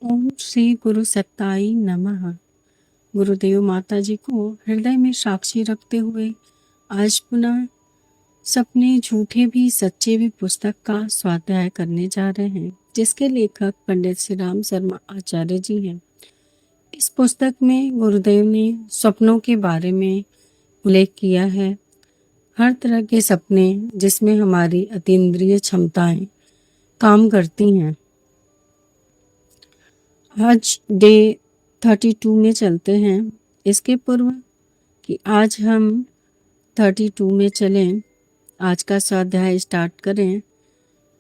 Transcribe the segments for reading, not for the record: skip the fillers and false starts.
ओम श्री गुरु सत्ताई नमः। गुरुदेव माता जी को हृदय में साक्षी रखते हुए आज पुनः सपने झूठे भी सच्चे भी पुस्तक का स्वाध्याय करने जा रहे हैं, जिसके लेखक पंडित श्री राम शर्मा आचार्य जी हैं। इस पुस्तक में गुरुदेव ने सपनों के बारे में उल्लेख किया है। हर तरह के सपने जिसमें हमारी अतीन्द्रिय क्षमताएं काम करती हैं। आज डे 32 में चलते हैं। इसके पूर्व कि आज हम 32 में चलें, आज का स्वाध्याय स्टार्ट करें।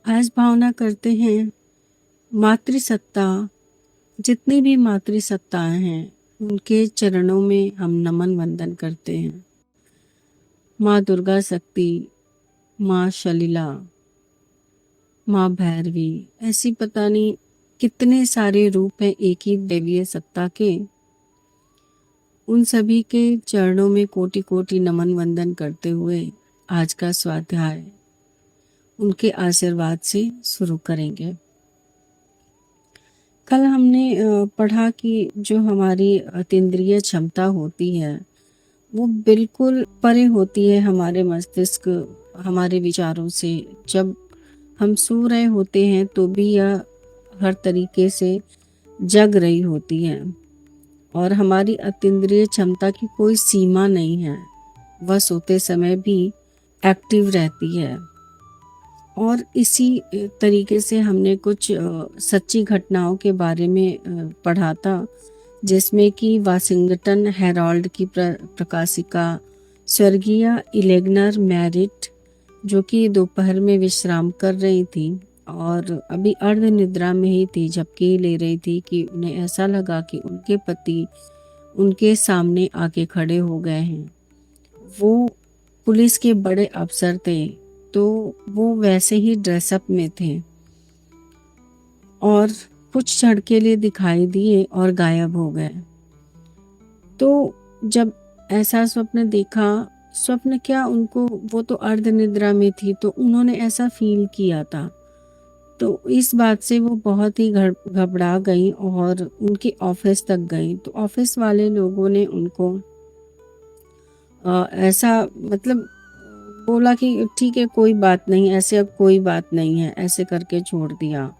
आज भावना करते हैं मातृसत्ता, जितनी भी मातृसत्ताएं हैं उनके चरणों में हम नमन वंदन करते हैं। माँ दुर्गा शक्ति, माँ शलीला, माँ भैरवी, ऐसी पता नहीं कितने सारे रूप हैं एक ही दैवीय सत्ता के। उन सभी के चरणों में कोटि कोटि नमन वंदन करते हुए आज का स्वाध्याय उनके आशीर्वाद से शुरू करेंगे। कल हमने पढ़ा कि जो हमारी अतीन्द्रिय क्षमता होती है वो बिल्कुल परे होती है हमारे मस्तिष्क, हमारे विचारों से। जब हम सो रहे होते हैं तो भी यह हर तरीके से जग रही होती है और हमारी अतीन्द्रिय क्षमता की कोई सीमा नहीं है। वह सोते समय भी एक्टिव रहती है। और इसी तरीके से हमने कुछ सच्ची घटनाओं के बारे में पढ़ा था, जिसमें कि वाशिंगटन हेराल्ड की प्रकाशिका स्वर्गीय इलेग्नर मैरिट, जो कि दोपहर में विश्राम कर रही थी और अभी अर्ध निद्रा में ही थी, झपकी ले रही थी कि उन्हें ऐसा लगा कि उनके पति उनके सामने आके खड़े हो गए हैं। वो पुलिस के बड़े अफसर थे, तो वो वैसे ही ड्रेसअप में थे और कुछ क्षण के लिए दिखाई दिए और गायब हो गए। तो जब ऐसा स्वप्न देखा, स्वप्न क्या, उनको, वो तो अर्ध निद्रा में थी, तो उन्होंने ऐसा फील किया था। तो इस बात से वो बहुत ही घबरा गई और उनके ऑफिस तक गई। तो ऑफिस वाले लोगों ने उनको ऐसा मतलब बोला कि ठीक है, कोई बात नहीं, ऐसे अब कोई बात नहीं है, ऐसे करके छोड़ दिया।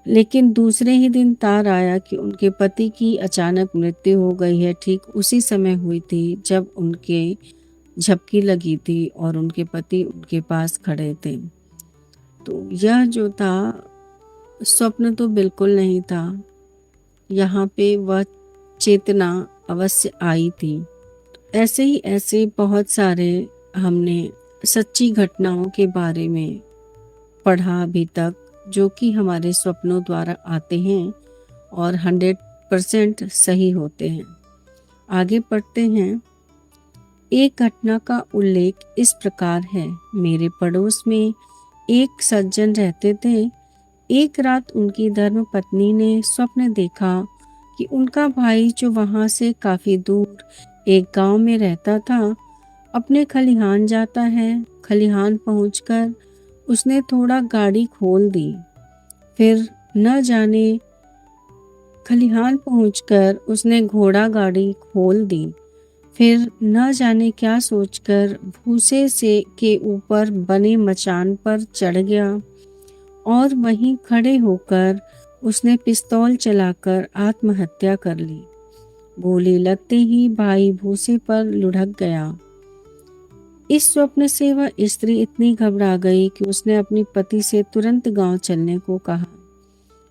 लेकिन दूसरे ही दिन तार आया कि उनके पति की अचानक मृत्यु हो गई है। ठीक उसी समय हुई थी जब उनके झपकी लगी थी और उनके पति उनके पास खड़े थे। तो यह जो था स्वप्न तो बिल्कुल नहीं था, यहाँ पे वह चेतना अवश्य आई थी। ऐसे बहुत सारे हमने सच्ची घटनाओं के बारे में पढ़ा अभी तक, जो कि हमारे स्वप्नों द्वारा आते हैं और 100% सही होते हैं। आगे पढ़ते हैं। एक घटना का उल्लेख इस प्रकार है। मेरे पड़ोस में एक सज्जन रहते थे। एक रात उनकी धर्म पत्नी ने स्वप्न देखा कि उनका भाई, जो वहां से काफी दूर एक गांव में रहता था, अपने खलिहान जाता है। खलिहान पहुंचकर उसने थोड़ा गाड़ी खोल दी। फिर न जाने खलिहान पहुंचकर उसने घोड़ा गाड़ी खोल दी। फिर न जाने क्या सोचकर भूसे से के ऊपर बने मचान पर चढ़ गया और वहीं खड़े होकर उसने पिस्तौल चलाकर आत्महत्या कर ली। गोली लगते ही भाई भूसे पर लुढ़क गया। इस स्वप्न से वह स्त्री इतनी घबरा गई कि उसने अपने पति से तुरंत गांव चलने को कहा।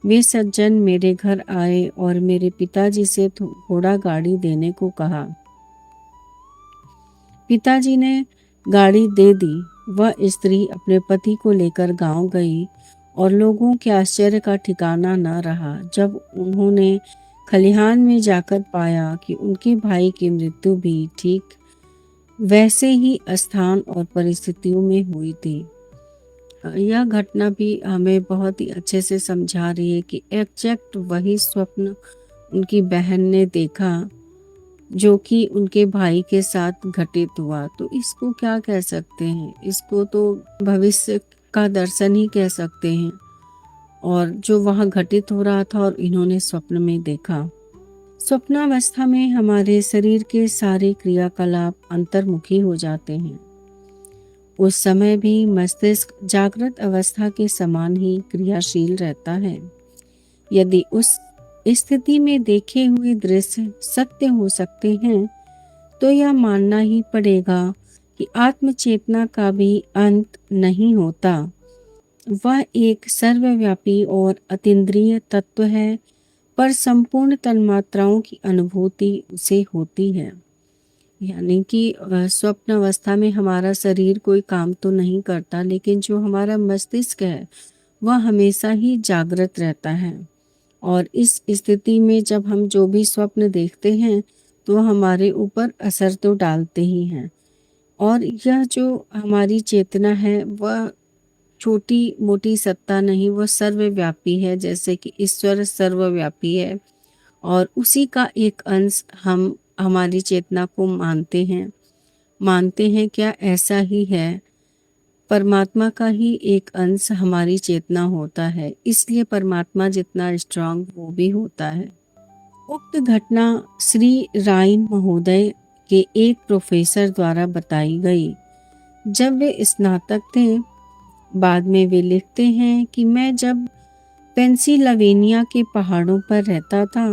वे सज्जन मेरे घर आए और मेरे पिताजी से घोड़ा गाड़ी देने को कहा। पिताजी ने गाड़ी दे दी। वह स्त्री अपने पति को लेकर गांव गई और लोगों के आश्चर्य का ठिकाना न रहा जब उन्होंने खलिहान में जाकर पाया कि उनके भाई की मृत्यु भी ठीक वैसे ही स्थान और परिस्थितियों में हुई थी। यह घटना भी हमें बहुत ही अच्छे से समझा रही है कि एग्जैक्ट वही स्वप्न उनकी बहन ने देखा जो कि उनके भाई के साथ घटित हुआ। तो इसको क्या कह सकते हैं? इसको तो भविष्य का दर्शन ही कह सकते हैं। और जो वहाँ घटित हो रहा था और इन्होंने स्वप्न में देखा। स्वप्नावस्था में हमारे शरीर के सारे क्रियाकलाप अंतर्मुखी हो जाते हैं। उस समय भी मस्तिष्क जागृत अवस्था के समान ही क्रियाशील रहता है। यदि उस स्थिति में देखे हुए दृश्य सत्य हो सकते हैं तो यह मानना ही पड़ेगा कि आत्मचेतना का भी अंत नहीं होता। वह एक सर्वव्यापी और अतीन्द्रिय तत्व है, पर संपूर्ण तन्मात्राओं की अनुभूति उसे होती है। यानी कि स्वप्न अवस्था में हमारा शरीर कोई काम तो नहीं करता, लेकिन जो हमारा मस्तिष्क है वह हमेशा ही जागृत रहता है। और इस स्थिति में जब हम जो भी स्वप्न देखते हैं तो हमारे ऊपर असर तो डालते ही हैं। और यह जो हमारी चेतना है वह छोटी मोटी सत्ता नहीं, वह सर्वव्यापी है, जैसे कि ईश्वर सर्वव्यापी है और उसी का एक अंश हम हमारी चेतना को मानते हैं क्या? ऐसा ही है। परमात्मा का ही एक अंश हमारी चेतना होता है, इसलिए परमात्मा जितना स्ट्रांग वो भी होता है। उक्त घटना श्री राइन महोदय के एक प्रोफेसर द्वारा बताई गई जब वे स्नातक थे। बाद में वे लिखते हैं कि मैं जब पेंसिल्वेनिया के पहाड़ों पर रहता था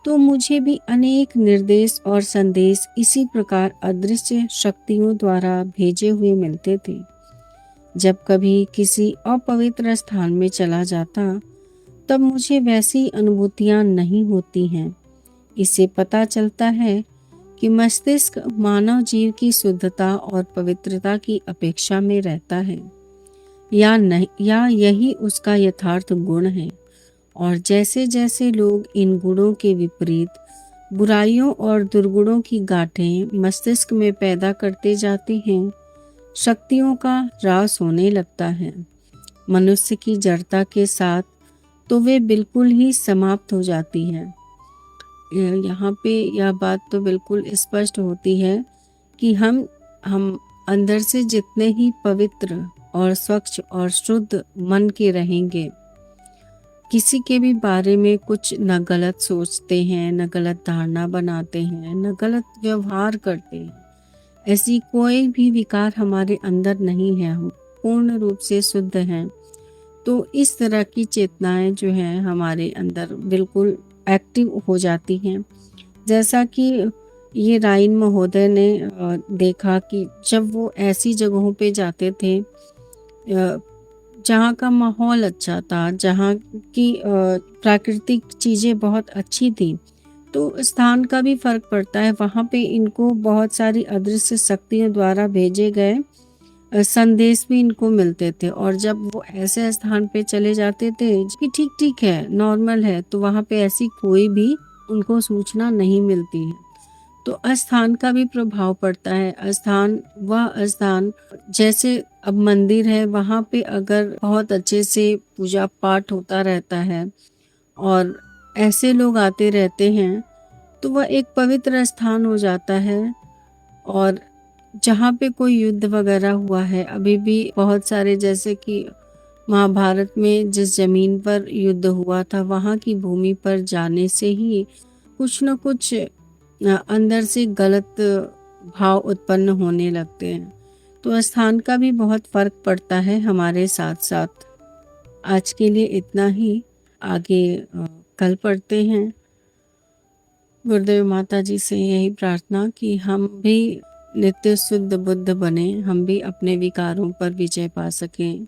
तो मुझे भी अनेक निर्देश और संदेश इसी प्रकार अदृश्य शक्तियों द्वारा भेजे हुए मिलते थे। जब कभी किसी अपवित्र स्थान में चला जाता तब मुझे वैसी अनुभूतियां नहीं होती हैं। इससे पता चलता है कि मस्तिष्क मानव जीव की शुद्धता और पवित्रता की अपेक्षा में रहता है या नहीं, या यही उसका यथार्थ गुण है। और जैसे जैसे लोग इन गुणों के विपरीत बुराइयों और दुर्गुणों की गांठें मस्तिष्क में पैदा करते जाते हैं, शक्तियों का ह्रास होने लगता है। मनुष्य की जड़ता के साथ तो वे बिल्कुल ही समाप्त हो जाती है। यहाँ पे यह बात तो बिल्कुल स्पष्ट होती है कि हम अंदर से जितने ही पवित्र और स्वच्छ और शुद्ध मन के रहेंगे, किसी के भी बारे में कुछ न गलत सोचते हैं, न गलत धारणा बनाते हैं, न गलत व्यवहार करते हैं, ऐसी कोई भी विकार हमारे अंदर नहीं है, हम पूर्ण रूप से शुद्ध हैं। तो इस तरह की चेतनाएं जो हैं हमारे अंदर बिल्कुल एक्टिव हो जाती हैं। जैसा कि ये राइन महोदय ने देखा कि जब वो ऐसी जगहों पे जाते थे जहाँ का माहौल अच्छा था, जहाँ की प्राकृतिक चीज़ें बहुत अच्छी थी, तो स्थान का भी फर्क पड़ता है। वहाँ पे इनको बहुत सारी अदृश्य शक्तियों द्वारा भेजे गए संदेश भी इनको मिलते थे। और जब वो ऐसे स्थान पे चले जाते थे कि ठीक है, नॉर्मल है, तो वहाँ पे ऐसी कोई भी उनको सूचना नहीं मिलती है। तो अस्थान का भी प्रभाव पड़ता है। वह स्थान जैसे अब मंदिर है, वहाँ पे अगर बहुत अच्छे से पूजा पाठ होता रहता है और ऐसे लोग आते रहते हैं तो वह एक पवित्र स्थान हो जाता है। और जहाँ पे कोई युद्ध वगैरह हुआ है, अभी भी बहुत सारे, जैसे कि महाभारत में जिस जमीन पर युद्ध हुआ था वहाँ की भूमि पर जाने से ही कुछ न कुछ अंदर से गलत भाव उत्पन्न होने लगते हैं। तो स्थान का भी बहुत फर्क पड़ता है हमारे साथ साथ। आज के लिए इतना ही, आगे कल पढ़ते हैं। गुरुदेव माता जी से यही प्रार्थना कि हम भी नित्य शुद्ध बुद्ध बने, हम भी अपने विकारों पर विजय पा सकें।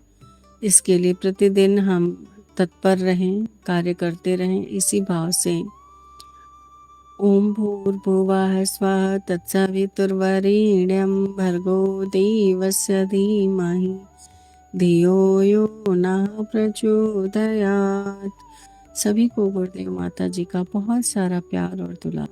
इसके लिए प्रतिदिन हम तत्पर रहें, कार्य करते रहें इसी भाव से। ओम भूर्भुवः स्वः तत्सवितुर्वरेण्यं भर्गो देवस्य धीमहि धियो यो नः प्रचोदयात्। सभी को गुरुदेव माता जी का बहुत सारा प्यार और दुलार।